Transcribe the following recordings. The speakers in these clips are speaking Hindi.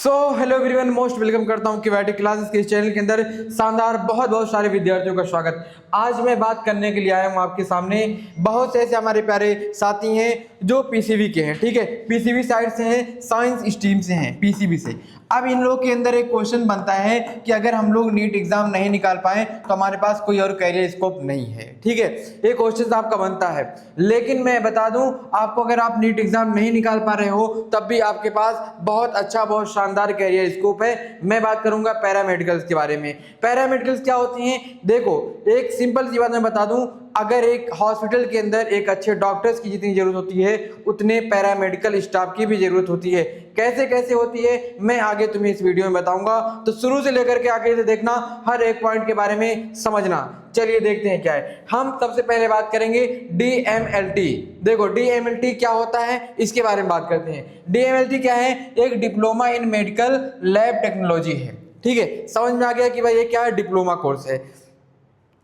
हेलो एवरीवन, मोस्ट वेलकम करता हूं क्यूआईटी क्लासेस के इस चैनल के अंदर शानदार बहुत सारे विद्यार्थियों का स्वागत। आज मैं बात करने के लिए आया हूं आपके सामने। बहुत से ऐसे हमारे प्यारे साथी हैं जो पीसीबी के हैं, ठीक है, पीसीबी साइड से हैं, साइंस स्ट्रीम से हैं, पीसीबी से। अब इन लोगों के अंदर एक क्वेश्चन बनता है कि अगर हम लोग नीट एग्जाम नहीं निकाल पाए तो हमारे पास कोई और कैरियर स्कोप नहीं है, ठीक है, ये क्वेश्चन आपका बनता है। लेकिन मैं बता दूं आपको, अगर आप नीट एग्जाम नहीं निकाल पा रहे हो तब भी आपके पास बहुत अच्छा, बहुत शानदार कैरियर स्कोप है। मैं बात करूंगा पैरामेडिकल्स के बारे में। पैरामेडिकल्स क्या होती हैं? देखो, एक सिंपल सी बात मैं बता दूं, अगर एक हॉस्पिटल के अंदर एक अच्छे डॉक्टर्स की जितनी जरूरत होती है उतने पैरामेडिकल स्टाफ की भी जरूरत होती है। कैसे कैसे होती है मैं आगे तुम्हें इस वीडियो में बताऊंगा, तो शुरू से लेकर के आगे से देखना, हर एक पॉइंट के बारे में समझना। चलिए देखते हैं क्या है। हम सबसे पहले बात करेंगे DMLT। देखो, DMLT क्या होता है इसके बारे में बात करते हैं। DMLT क्या है? एक diploma in medical lab technology है, ठीक है। समझ में आ गया कि भाई ये क्या है? डिप्लोमा कोर्स है।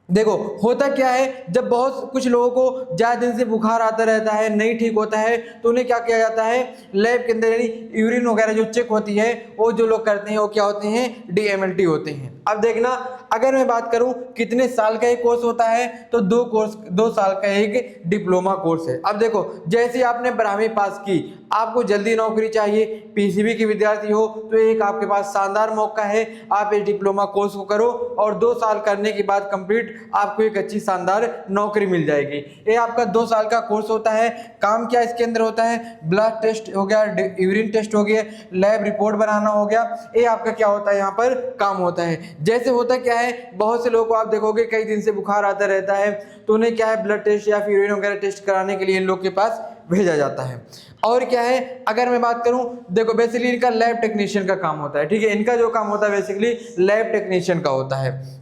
देखो, होता क्या है, जब बहुत कुछ लोगों को ज़्यादा दिन से बुखार आता रहता है, नहीं ठीक होता है, तो उन्हें क्या किया जाता है, लैब के अंदर यानी यूरिन वगैरह जो चेक होती है वो जो लोग करते हैं वो क्या होते हैं? DMLT होते हैं। अब देखना, अगर मैं बात करूं कितने साल का एक कोर्स होता है, तो 2 साल का एक डिप्लोमा कोर्स है। अब देखो, जैसे आपने 12वीं पास की, आपको जल्दी नौकरी चाहिए, पीसीबी के विद्यार्थी हो, तो एक आपके पास शानदार मौका है, आप इस डिप्लोमा कोर्स को करो और 2 साल करने के बाद कंप्लीट आपको एक अच्छी शानदार नौकरी मिल जाएगी। ये आपका 2 साल का कोर्स होता है। काम क्या इसके अंदर होता है? ब्लड टेस्ट हो गया, यूरिन टेस्ट हो गया, लैब रिपोर्ट बनाना हो गया, ये आपका क्या होता है यहाँ पर काम होता है। जैसे होता क्या है, बहुत से लोगों को आप देखोगे कई दिन से बुखार आता रहता है, तो उन्हें क्या है, ब्लड टेस्ट या फिर यूरिन वगैरह टेस्ट कराने के लिए इन लोग के पास भेजा जाता है। और क्या है, अगर मैं बात करूं, देखो बेसिकली इनका लैब टेक्नीशियन का काम होता है, ठीक है, इनका जो काम होता है बेसिकली लैब टेक्नीशियन का होता है।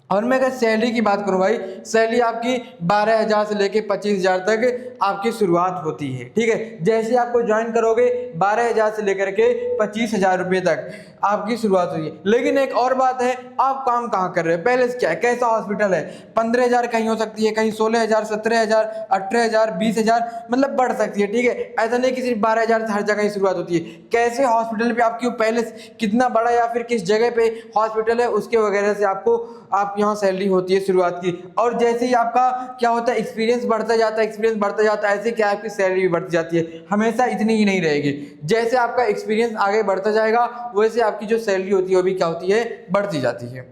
और मैं अगर सैलरी की बात करूं भाई, सैलरी आपकी 12,000 से लेके 25,000 तक आपकी शुरुआत होती है, ठीक है। जैसे आपको ज्वाइन करोगे 12,000 से लेकर के 25,000 रुपये तक आपकी शुरुआत हुई है। लेकिन एक और बात है, आप काम कहाँ कर रहे हो, पहले से क्या है, कैसा हॉस्पिटल है। 15,000 कहीं हो सकती है, कहीं 16,000, 17,000, 18,000, 20,000, मतलब बढ़ सकती है, ठीक है। ऐसा नहीं कि सिर्फ 12,000 से हर जगह ही शुरुआत होती है। कैसे हॉस्पिटल पे आपकी पहले कितना बड़ा या फिर किस जगह पे हॉस्पिटल है उसके वगैरह से आपको आप यहाँ सैलरी होती है शुरुआत की। और जैसे ही आपका क्या होता है, एक्सपीरियंस बढ़ता जाता है, एक्सपीरियंस बढ़ता जाता है, ऐसे क्या आपकी सैलरी भी बढ़ती जाती है, हमेशा इतनी ही नहीं रहेगी। जैसे आपका एक्सपीरियंस आगे बढ़ता जाएगा वैसे आपकी जो सैलरी होती है वो भी क्या होती है, बढ़ती जाती है।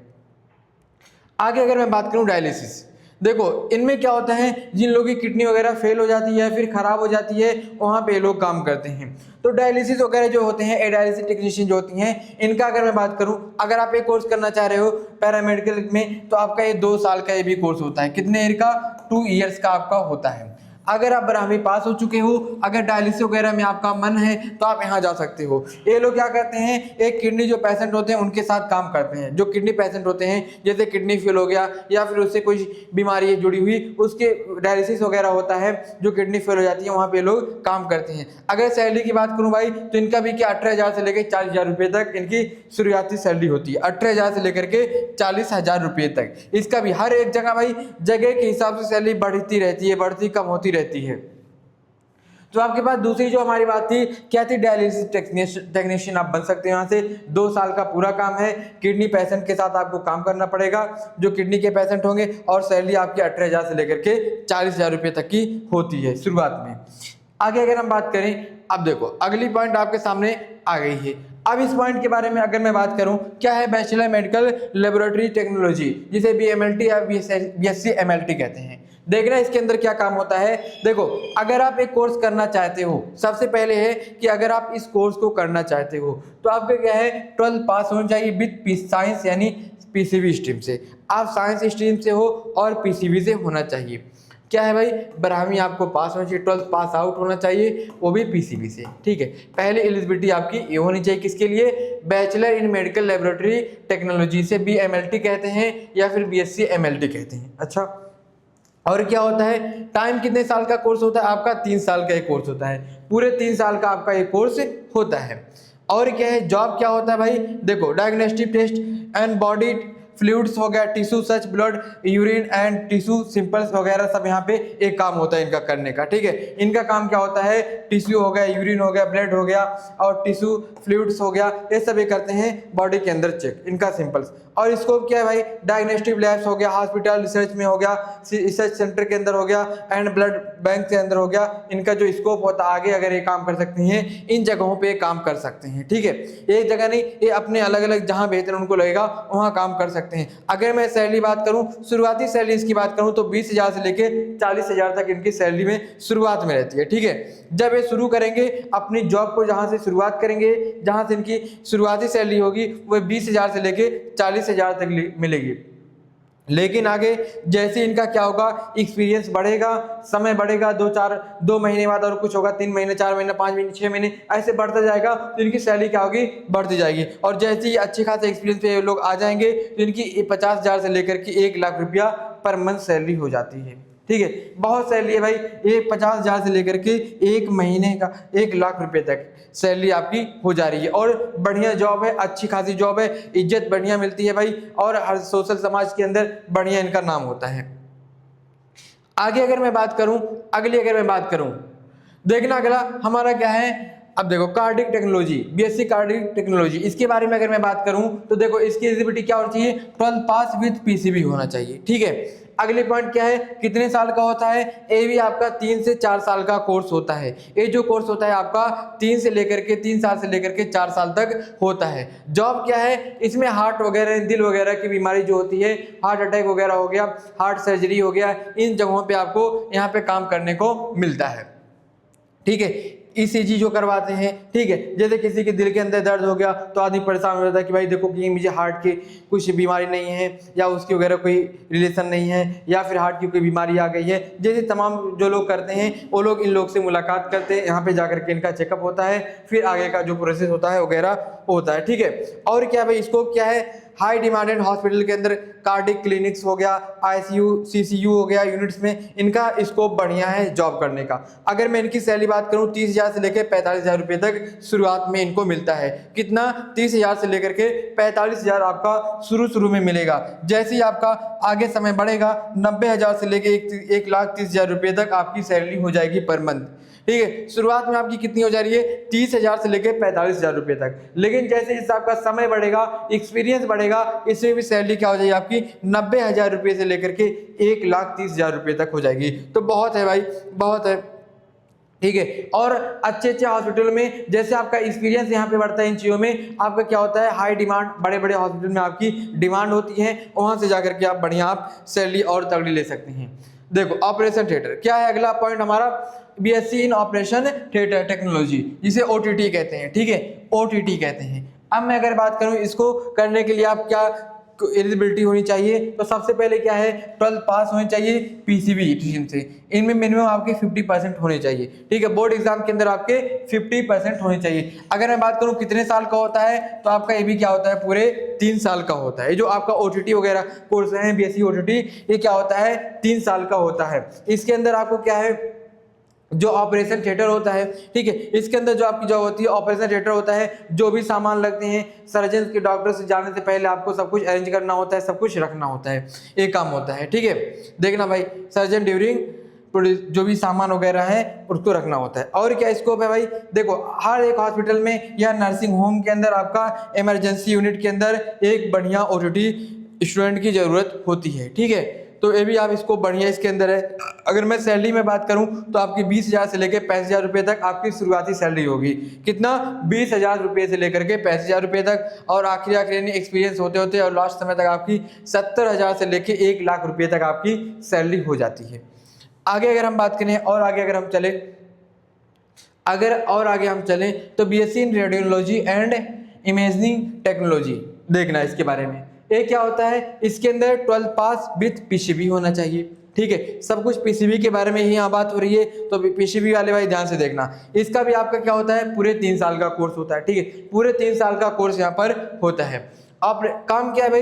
आगे अगर मैं बात करूं डायलिसिस, देखो इनमें क्या होता है, जिन लोगों की किडनी वगैरह फेल हो जाती है फिर खराब हो जाती है, वहाँ पे लोग काम करते हैं। तो डायलिसिस वगैरह जो होते हैं, डायलिसिस टेक्नीशियन जो होती हैं, इनका अगर मैं बात करूं, अगर आप एक कोर्स करना चाह रहे हो पैरामेडिकल में, तो आपका ये 2 साल का ये भी कोर्स होता है। कितने ईयर का? 2 ईयर्स का आपका होता है। अगर आप 12वीं पास हो चुके हो, अगर डायलिसिस वगैरह में आपका मन है तो आप यहाँ जा सकते हो। ये लोग क्या करते हैं, एक किडनी जो पेशेंट होते हैं उनके साथ काम करते हैं। जो किडनी पेशेंट होते हैं, जैसे किडनी फेल हो गया या फिर उससे कोई बीमारी जुड़ी हुई, उसके डायलिसिस वगैरह होता है, जो किडनी फेल हो जाती है वहाँ पे लोग काम करते हैं। अगर सैलरी की बात करूँ भाई, तो इनका भी क्या 18,000 से लेकर 40,000 रुपये तक इनकी शुरुआती सैलरी होती है। 18,000 से लेकर के 40,000 रुपये तक। इसका भी हर एक जगह भाई जगह के हिसाब से सैलरी बढ़ती रहती है, बढ़ती कम होती रहती है। तो आपके पास दूसरी जो हमारी बात थी, क्या थी? डायलिसिस टेक्नीशियन आप बन सकते हो। यहाँ से 2 साल का पूरा काम है, किडनी पेशेंट के साथ आपको काम करना पड़ेगा, जो किडनी के पेशेंट होंगे, और सैलरी आपकी 18,000 से लेकर के 40,000 रुपये तक की होती है शुरुआत में। आगे अगर हम बात करें, अब देखो अगली पॉइंट आपके सामने आ गई है। अब इस पॉइंट के बारे में अगर मैं बात करूं, क्या है? बैचलर मेडिकल लेबोरेटरी टेक्नोलॉजी, जिसे BMLT या BSc MLT कहते हैं। देखना इसके अंदर क्या काम होता है। देखो, अगर आप एक कोर्स करना चाहते हो, सबसे पहले है कि अगर आप इस कोर्स को करना चाहते हो तो आपका क्या है, 12th पास होना चाहिए विद साइंस यानी पीसीबी स्ट्रीम से। आप साइंस स्ट्रीम से हो और पीसीबी से होना चाहिए। क्या है भाई, 12वीं आपको पास होना चाहिए, 12th पास आउट होना चाहिए, वो भी पीसीबी से, ठीक है। पहले एलिजिबिलिटी आपकी ये होनी चाहिए, किसके लिए? Bachelor in medical laboratory technology से BMLT कहते हैं या फिर BSc MLT कहते हैं। अच्छा, और क्या होता है, टाइम कितने साल का कोर्स होता है आपका? 3 साल का एक कोर्स होता है, पूरे 3 साल का आपका एक कोर्स होता है। और क्या है, जॉब क्या होता है भाई? देखो, diagnostic test and body fluids हो गया, tissue such blood, urine and tissue samples वगैरह सब यहाँ पे एक काम होता है इनका करने का, ठीक है। इनका काम क्या होता है, टिश्यू हो गया, यूरिन हो गया, ब्लड हो गया और टिश्यू फ्लूइड्स हो गया, ये सब ये करते हैं बॉडी के अंदर चेक, इनका सिंपल्स। और स्कोप क्या है भाई, डायग्नोस्टिक लैब्स हो गया, हॉस्पिटल रिसर्च में हो गया, रिसर्च सेंटर के अंदर हो गया एंड ब्लड बैंक के अंदर हो गया। इनका जो स्कोप होता है आगे अगर ये काम कर सकते हैं, इन जगहों पे काम कर सकते हैं, ठीक है। एक जगह नहीं, ये अपने अलग अलग जहां बेहतर उनको लगेगा वहां काम कर सकते हैं। अगर मैं सैलरी बात करूं, शुरुआती सैलरी इसकी बात करूं तो 20,000 से लेके 40,000 तक इनकी सैलरी में शुरुआत में रहती है, ठीक है। जब ये शुरू करेंगे अपनी जॉब को, जहां से शुरुआत करेंगे, जहां से इनकी शुरुआती सैलरी होगी वो 20,000 से लेके 40,000 तक मिलेगी। लेकिन आगे जैसे इनका क्या होगा, एक्सपीरियंस बढ़ेगा, समय बढ़ेगा, 2 महीने बाद और कुछ होगा, 3 महीने, 4 महीने, 5 महीने, 6 महीने ऐसे बढ़ता जाएगा तो इनकी सैलरी क्या होगी, बढ़ती जाएगी। और जैसे ही अच्छे खासे एक्सपीरियंस पे लोग आ जाएंगे तो इनकी 50,000 से लेकर के 1 लाख रुपया पर मंथ सैलरी हो जाती है, ठीक है। बहुत सैलरी है भाई, ये 50,000 से लेकर के 1 महीने का 1 लाख रुपए तक सैलरी आपकी हो जा रही है। और बढ़िया जॉब है, अच्छी खासी जॉब है, इज्जत बढ़िया मिलती है भाई, और हर सोशल समाज के अंदर बढ़िया इनका नाम होता है। आगे अगर मैं बात करूं, अगर मैं बात करूं, देखना अगला हमारा क्या है। अब देखो cardiac technology, BSc cardiac technology, इसके बारे में अगर मैं बात करूं तो देखो इसकी एलिजिबिलिटी क्या होनी चाहिए, 12 पास विद पीसीबी होना चाहिए, ठीक है। अगले पॉइंट क्या है, कितने साल का होता है, ये भी आपका 3 से 4 साल का कोर्स होता है। ये जो कोर्स होता है आपका 3 साल से लेकर के 4 साल तक होता है। जॉब क्या है, इसमें हार्ट वगैरह, दिल वगैरह की बीमारी जो होती है, हार्ट अटैक वगैरह हो गया, हार्ट सर्जरी हो गया, इन जगहों पे आपको यहाँ पे काम करने को मिलता है, ठीक है। ईसीजी जो करवाते हैं, ठीक है। जैसे किसी के दिल के अंदर दर्द हो गया तो आदमी परेशान हो जाता है कि भाई देखो कि मुझे हार्ट की कुछ बीमारी नहीं है, या उसकी वगैरह कोई रिलेशन नहीं है, या फिर हार्ट की कोई बीमारी आ गई है। जैसे तमाम जो लोग करते हैं वो लोग इन लोग से मुलाकात करते हैं, यहाँ पे जाकर के इनका चेकअप होता है, फिर आगे का जो प्रोसेस होता है वगैरह होता है, ठीक है। और क्या भाई स्कोप क्या है, हाई डिमांडेड हॉस्पिटल के अंदर कार्डिक क्लिनिक्स हो गया, आईसीयू, सीसीयू हो गया, यूनिट्स में इनका स्कोप बढ़िया है जॉब करने का। अगर मैं इनकी सैलरी बात करूं 30,000 से लेकर 45,000 रुपए तक शुरुआत में इनको मिलता है। कितना, 30,000 से लेकर के 45,000 आपका शुरू में मिलेगा। जैसे ही आपका आगे समय बढ़ेगा 90,000 से लेकर 1,30,000 रुपए तक आपकी सैलरी हो जाएगी पर मंथ, ठीक है। शुरुआत में आपकी कितनी हो जा रही है, 30,000 से लेकर 45,000 रुपए तक। लेकिन जैसे जैसे आपका समय बढ़ेगा, एक्सपीरियंस बढ़ेगा, इसमें भी सैलरी क्या हो जाएगी आपकी 90,000 रुपए से लेकर के 1,30,000 रुपए तक हो जाएगी। तो बहुत है भाई, बहुत है, ठीक है। और अच्छे हॉस्पिटल में जैसे आपका एक्सपीरियंस यहाँ पे बढ़ता है, इन चीज़ों में आपका क्या होता है, हाई डिमांड, बड़े हॉस्पिटल में आपकी डिमांड होती है, वहाँ से जाकर के आप बढ़िया आप सैलरी और तगड़ी ले सकते हैं। देखो ऑपरेशन थिएटर क्या है, अगला पॉइंट हमारा BSc in operation theatre technology, जिसे ओटीटी कहते हैं, ठीक है, ओटीटी कहते हैं। अब मैं अगर बात करूं इसको करने के लिए आप क्या एलिजिबिलिटी होनी चाहिए, तो सबसे पहले क्या है, 12 पास होनी चाहिए पीसीबी एडिशन से। इनमें मिनिमम आपके 50% होने चाहिए, ठीक है। बोर्ड एग्जाम के अंदर आपके 50% होने चाहिए। अगर मैं बात करूं कितने साल का होता है, तो आपका ये भी क्या होता है, पूरे 3 साल का होता है। जो आपका ओटीटी वगैरह कोर्स है बीएससी ओटीटी, ये क्या होता है, 3 साल का होता है। इसके अंदर आपको क्या है, जो ऑपरेशन थिएटर होता है, ठीक है, इसके अंदर जो आपकी जॉब होती है ऑपरेशन थिएटर होता है। जो भी सामान लगते हैं, सर्जन के डॉक्टर से जाने से पहले आपको सब कुछ अरेंज करना होता है, सब कुछ रखना होता है, ये काम होता है, ठीक है। देखना भाई, सर्जन ड्यूरिंग जो भी सामान वगैरह है उसको रखना होता है। और क्या स्कोप है भाई, देखो हर एक हॉस्पिटल में या नर्सिंग होम के अंदर आपका इमरजेंसी यूनिट के अंदर एक बढ़िया ओटीटी स्टूडेंट की जरूरत होती है, ठीक है। तो ये भी आप इसको बढ़िया इसके अंदर है। अगर मैं सैलरी में बात करूं तो आपकी 20,000 से लेकर 65,000 रुपये तक आपकी शुरुआती सैलरी होगी। कितना, 20,000 रुपये से लेकर के 65,000 रुपये तक। और आखिरी एक्सपीरियंस होते होते और लास्ट समय तक आपकी 70,000 से लेकर 1 लाख रुपये तक आपकी सैलरी हो जाती है। आगे अगर हम बात करें, और आगे अगर हम चलें तो BSc in radiology and imaging technology, देखना इसके बारे में। ये क्या होता है, इसके अंदर 12 पास विथ पीसीबी होना चाहिए, ठीक है। सब कुछ पीसीबी के बारे में ही यहाँ बात हो रही है, तो पीसीबी वाले भाई ध्यान से देखना। इसका भी आपका क्या होता है, पूरे 3 साल का कोर्स होता है, ठीक है। पूरे 3 साल का कोर्स यहाँ पर होता है। अब काम क्या है भाई,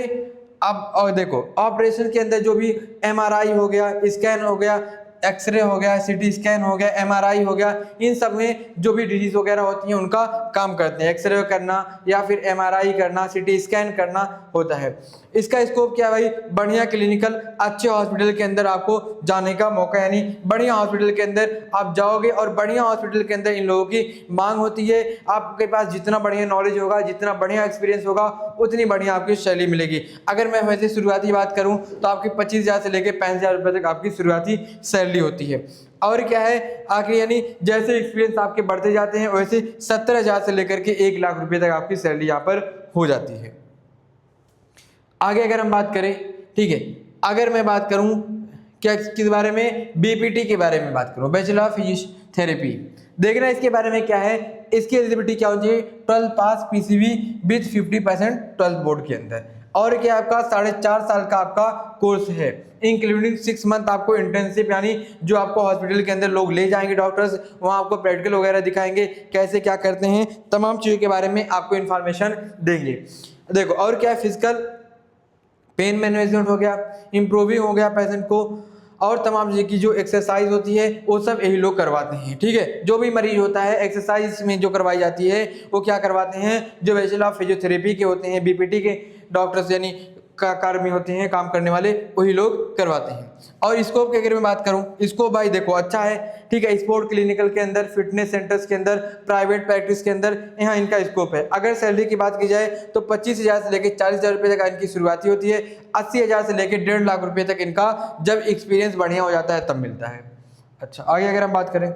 अब और देखो ऑपरेशन के अंदर जो भी एमआरआई हो गया, स्कैन हो गया, एक्सरे हो गया, सिटी स्कैन हो गया, एमआरआई हो गया, इन सब में जो भी डिजीज वगैरह होती हैं उनका काम करते हैं। एक्सरे करना या फिर एमआरआई करना, सिटी स्कैन करना होता है। इसका स्कोप क्या है भाई, बढ़िया क्लिनिकल अच्छे हॉस्पिटल के अंदर आपको जाने का मौका, यानी बढ़िया हॉस्पिटल के अंदर आप जाओगे और बढ़िया हॉस्पिटल के अंदर इन लोगों की मांग होती है। आपके पास जितना बढ़िया नॉलेज होगा, जितना बढ़िया एक्सपीरियंस होगा, उतनी बढ़िया आपकी सैलरी मिलेगी। अगर मैं वैसे शुरुआती बात करूं तो आपकी 25,000 से लेकर 65,000 रुपये तक आपकी शुरुआती सैलरी होती है। और क्या है आखिर, यानी जैसे एक्सपीरियंस आपके बढ़ते जाते हैं वैसे 70,000 से लेकर के 1 लाख रुपए तक आपकी सैलरी यहाँ पर हो जाती है। आगे अगर हम बात करें, ठीक है, अगर मैं बात करूं क्या किस बारे में, बीपीटी के बारे में बात करूं, बैचलर ऑफ फिजियोथेरेपी। देखना इसके बारे में क्या है, इसकी एलिजिबिलिटी क्या होनी चाहिए, 12 पास पीसीबी विद 50% 12th बोर्ड के अंदर। और क्या आपका 4.5 साल का आपका कोर्स है, इंक्लूडिंग 6 मंथ आपको इंटर्नशिप, यानी जो आपको हॉस्पिटल के अंदर लोग ले जाएंगे डॉक्टर्स, वहाँ आपको प्रैक्टिकल वगैरह दिखाएंगे, कैसे क्या करते हैं, तमाम चीज़ों के बारे में आपको इन्फॉर्मेशन देंगे। देखो और क्या है, फिजिकल पेन मैनेजमेंट हो गया, इम्प्रूविंग हो गया पेशेंट को, और तमाम चीज़ की जो एक्सरसाइज होती है वो सब यही लोग करवाते हैं। ठीक है, जो भी मरीज होता है एक्सरसाइज में जो करवाई जाती है वो क्या करवाते हैं, जो बैचलर ऑफ फिजियोथेरेपी के होते हैं, बीपीटी के डॉक्टर्स यानी कर्मी होते हैं, काम करने वाले, वही लोग करवाते हैं। और स्कोप की अगर मैं बात करूं, स्कोप भाई देखो अच्छा है, ठीक है, स्पोर्ट क्लिनिकल के अंदर, फिटनेस सेंटर्स के अंदर, प्राइवेट प्रैक्टिस के अंदर, यहाँ इनका स्कोप है। अगर सैलरी की बात की जाए तो 25,000 से लेकर 40,000 रुपये तक इनकी शुरुआती होती है। 80,000 से लेकर 1.5 लाख रुपये तक इनका जब एक्सपीरियंस बढ़िया हो जाता है तब मिलता है। अच्छा, आगे अगर हम बात करें,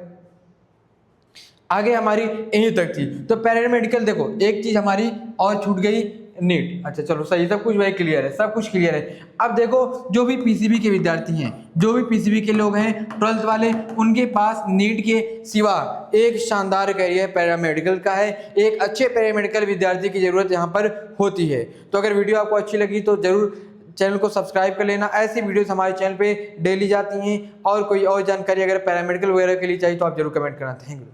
आगे हमारी यहीं तक थी। तो पैरामेडिकल देखो एक चीज हमारी और छूट गई, नीट। अच्छा चलो सही, सब कुछ भाई क्लियर है, सब कुछ क्लियर है। अब देखो जो भी पीसीबी के विद्यार्थी हैं, जो भी पीसीबी के लोग हैं 12th वाले, उनके पास नीट के सिवा एक शानदार करियर पैरामेडिकल का है। एक अच्छे पैरामेडिकल विद्यार्थी की जरूरत यहाँ पर होती है। तो अगर वीडियो आपको अच्छी लगी तो जरूर चैनल को सब्सक्राइब कर लेना। ऐसी वीडियोस हमारे चैनल पे डेली जाती हैं। और कोई और जानकारी अगर पैरामेडिकल वगैरह के लिए चाहिए तो आप जरूर कमेंट करना। Thank you.